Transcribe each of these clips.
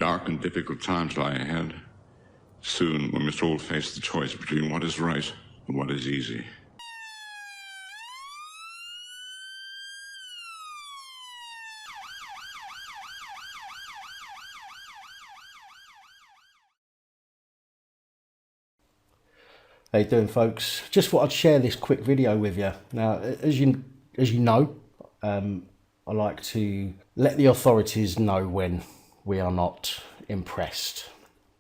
dark and difficult times lie ahead. Soon we must all face the choice between what is right and what is easy. How you doing, folks? Just thought I'd share this quick video with you. Now, as you know, I like to let the authorities know when we are not impressed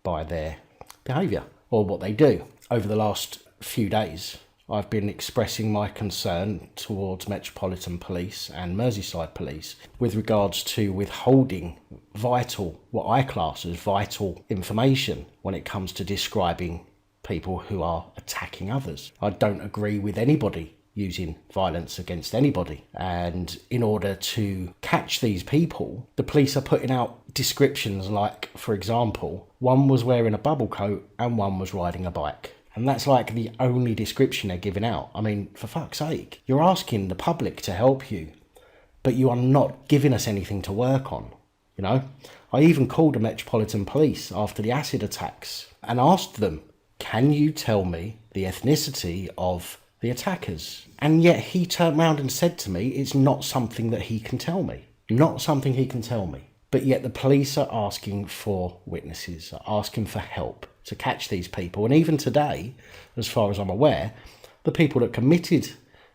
by their behaviour or what they do. Over the last few days, I've been expressing my concern towards Metropolitan Police and Merseyside Police with regards to withholding vital, what I class as vital information when it comes to describing people who are attacking others. I don't agree with anybody using violence against anybody, and in order to catch these people, the police are putting out descriptions like, for example, one was wearing a bubble coat and one was riding a bike. And that's like the only description they're giving out. I mean, for fuck's sake, you're asking the public to help you, but you are not giving us anything to work on, you know? I even called the Metropolitan Police after the acid attacks and asked them, can you tell me the ethnicity of the attackers? And yet he turned around and said to me, it's not something that he can tell me. Not something he can tell me. But yet the police are asking for witnesses, are asking for help to catch these people. And even today, as far as I'm aware, the people that committed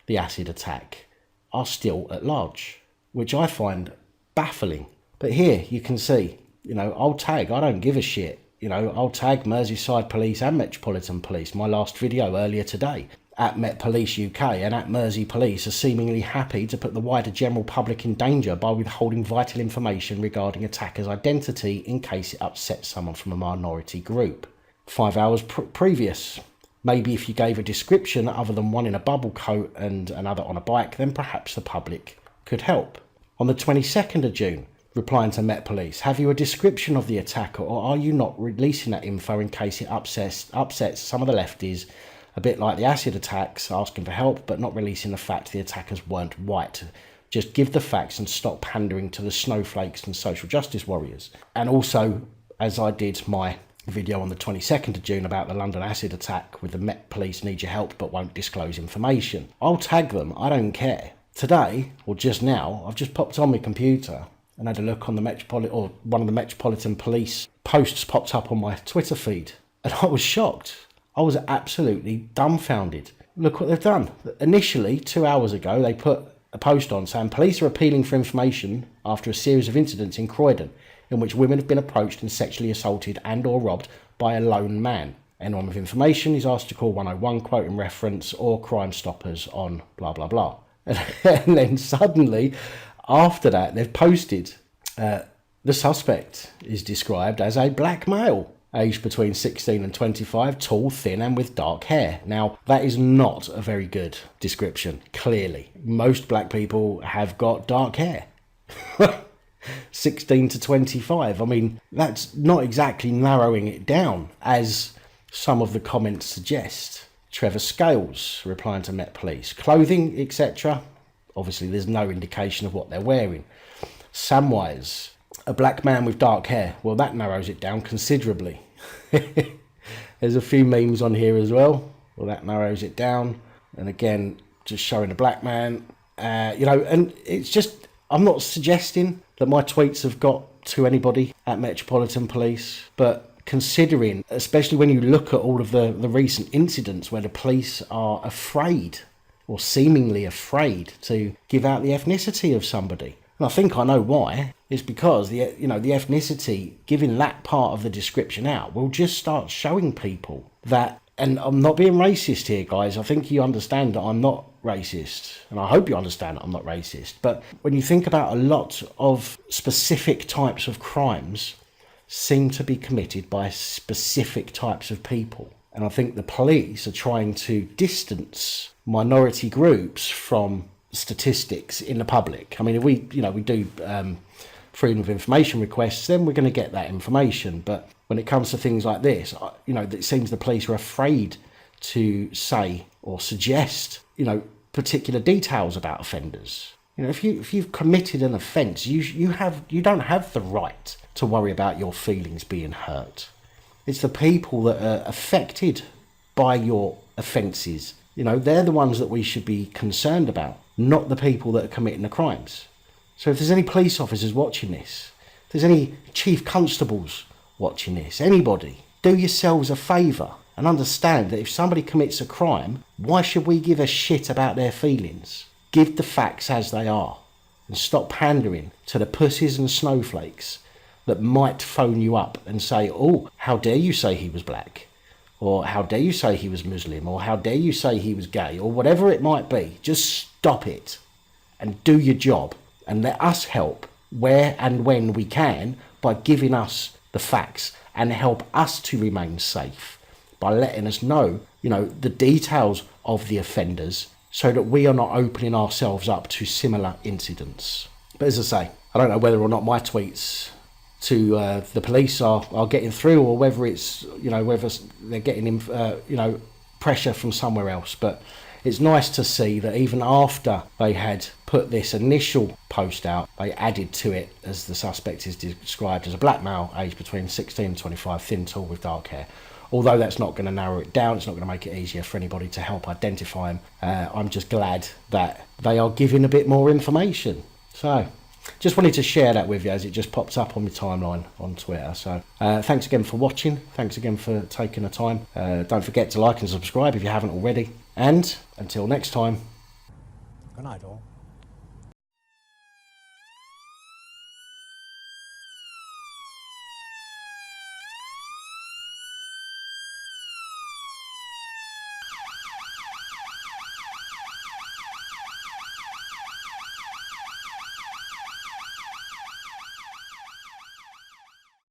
the acid attack are still at large, which I find baffling. But here you can see, you know, I'll tag, I don't give a shit. You know, I'll tag Merseyside Police and Metropolitan Police. My last video earlier today at Met Police UK and at Mersey Police are seemingly happy to put the wider general public in danger by withholding vital information regarding attackers' identity in case it upsets someone from a minority group. 5 hours previous, maybe if you gave a description other than one in a bubble coat and another on a bike, then perhaps the public could help. On the 22nd of June, replying to Met Police, have you a description of the attacker, or are you not releasing that info in case it upsets some of the lefties, a bit like the acid attacks, asking for help but not releasing the fact the attackers weren't white? Just give the facts and stop pandering to the snowflakes and social justice warriors. And also, as I did my video on the 22nd of June about the London acid attack with the Met Police need your help but won't disclose information. I'll tag them, I don't care. Today, or just now, I've just popped on my computer and had a look on the one of the Metropolitan Police posts popped up on my Twitter feed, and I was shocked. I was absolutely dumbfounded. Look what they've done. Initially, 2 hours ago, they put a post on saying police are appealing for information after a series of incidents in Croydon in which women have been approached and sexually assaulted and or robbed by a lone man. Anyone with information is asked to call 101, quoting reference, or Crime Stoppers on blah, blah, blah. And then suddenly, after that, they've posted the suspect is described as a black male, aged between 16 and 25, tall, thin, and with dark hair. Now, that is not a very good description, clearly. Most black people have got dark hair. 16 to 25. I mean, that's not exactly narrowing it down, as some of the comments suggest. Trevor Scales, replying to Met Police. Clothing, etc. Obviously, there's no indication of what they're wearing. Samwise, a black man with dark hair. Well, that narrows it down considerably. There's a few memes on here as well. Well, that narrows it down. And again, just showing a black man. You know, and it's just, I'm not suggesting that my tweets have got to anybody at Metropolitan Police, but considering, especially when you look at all of the recent incidents where the police are afraid, or seemingly afraid, to give out the ethnicity of somebody. And I think I know why. It's because the ethnicity, giving that part of the description out, will just start showing people that, and I'm not being racist here, guys. I think you understand that I'm not racist, and I hope you understand that I'm not racist. But when you think about a lot of specific types of crimes seem to be committed by specific types of people. And I think the police are trying to distance minority groups from statistics in the public. I mean, if we do freedom of information requests, then we're going to get that information. But when it comes to things like this, it seems the police are afraid to say or suggest, particular details about offenders. If you've committed an offence, you don't have the right to worry about your feelings being hurt. It's the people that are affected by your offences. You know, they're the ones that we should be concerned about, not the people that are committing the crimes. So if there's any police officers watching this, if there's any chief constables watching this, anybody, do yourselves a favour and understand that if somebody commits a crime, why should we give a shit about their feelings? Give the facts as they are and stop pandering to the pussies and snowflakes that might phone you up and say, oh, how dare you say he was black? Or how dare you say he was Muslim? Or how dare you say he was gay? Or whatever it might be. Just stop it and do your job and let us help where and when we can by giving us the facts and help us to remain safe by letting us know, you know, the details of the offenders so that we are not opening ourselves up to similar incidents. But as I say, I don't know whether or not my tweets to the police are getting through, or whether it's, you know, whether they're getting you know, pressure from somewhere else. But it's nice to see that even after they had put this initial post out, they added to it as the suspect is described as a black male aged between 16 and 25, thin, tall, with dark hair. Although that's not going to narrow it down, it's not going to make it easier for anybody to help identify him. I'm just glad that they are giving a bit more information. So just wanted to share that with you as it just pops up on my timeline on Twitter. So thanks again for watching. Thanks again for taking the time. Don't forget to like and subscribe if you haven't already. And until next time. Good night, all.